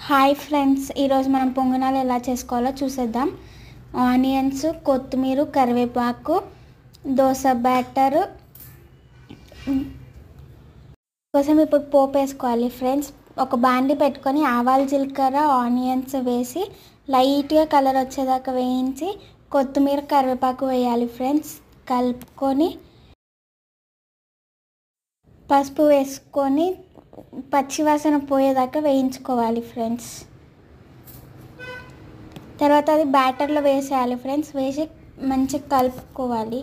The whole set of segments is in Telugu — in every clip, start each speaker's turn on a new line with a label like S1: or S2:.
S1: హాయ్ ఫ్రెండ్స్, ఈరోజు మనం పొంగనాలు ఎలా చేసుకోవాలో చూసేద్దాం. ఆనియన్స్, కొత్తిమీర, కరివేపాకు, దోస బ్యాటర్ కోసం ఇప్పుడు పోపు వేసుకోవాలి ఫ్రెండ్స్. ఒక బాండి పెట్టుకొని ఆవాలు, జీలకర్ర, ఆనియన్స్ వేసి లైట్గా కలర్ వచ్చేదాకా వేయించి కొత్తిమీర, కరివేపాకు వేయాలి ఫ్రెండ్స్. కలుపుకొని పసుపు వేసుకొని పచ్చివాసన పోయేదాకా వేయించుకోవాలి ఫ్రెండ్స్. తర్వాత అది బ్యాటర్లో వేసేయాలి ఫ్రెండ్స్. వేసి మంచిగా కలుపుకోవాలి.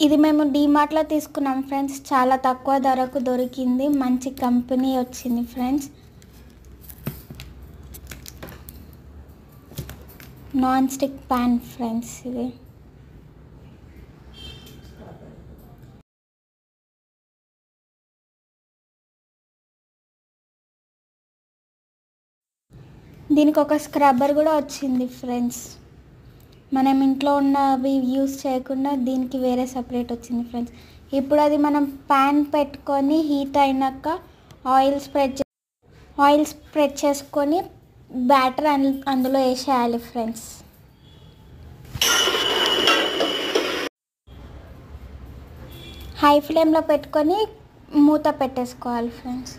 S1: ఇది మేము డీమార్ట్లో తీసుకున్నాం ఫ్రెండ్స్. చాలా తక్కువ ధరకు దొరికింది, మంచి కంపెనీ వచ్చింది friends. Non stick pan friends ఇది. దీనికి ఒక స్క్రబ్బర్ కూడా వచ్చింది ఫ్రెండ్స్. మనం ఇంట్లో ఉన్నవి యూస్ చేయకుండా దీనికి వేరే సపరేట్ వచ్చింది ఫ్రెండ్స్. ఇప్పుడు అది మనం ప్యాన్ పెట్టుకొని హీట్ అయినాక ఆయిల్ స్ప్రెడ్ చేసుకొని బ్యాటర్ అందులో వేసేయాలి ఫ్రెండ్స్. హై ఫ్లేమ్లో పెట్టుకొని మూత పెట్టేసుకోవాలి ఫ్రెండ్స్.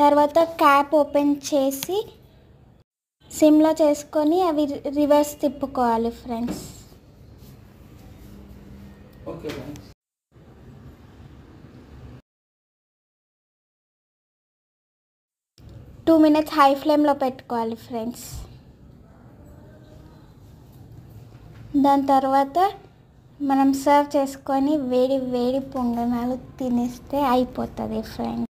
S1: తర్వాత క్యాప్ ఓపెన్ చేసి సిమ్లో చేసుకొని అవి రివర్స్ తిప్పుకోవాలి friends.
S2: Okay friends.
S1: 2 minutes high ఫ్లేమ్లో పెట్టుకోవాలి ఫ్రెండ్స్. దాని తర్వాత మనం సర్వ్ చేసుకొని వేడి వేడి పొంగనాలు తినేస్తే అయిపోతుంది ఫ్రెండ్స్.